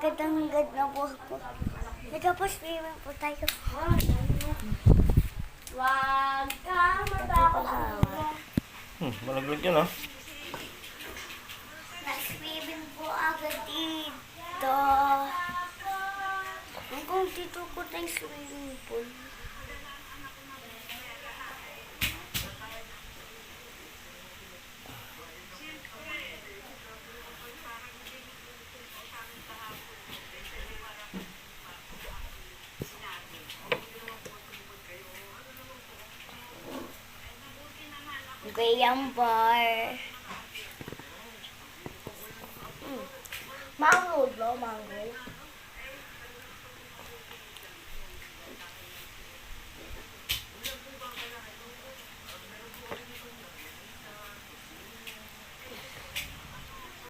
Hangad na buhok ko. Tapos swimming po tayo. Wag ka matakot. Malaglag yan, ha? Nag-swimming po agad dito. Hanggang dito ko tayong swimming pool. Gayang bar. Mango, no? Mango.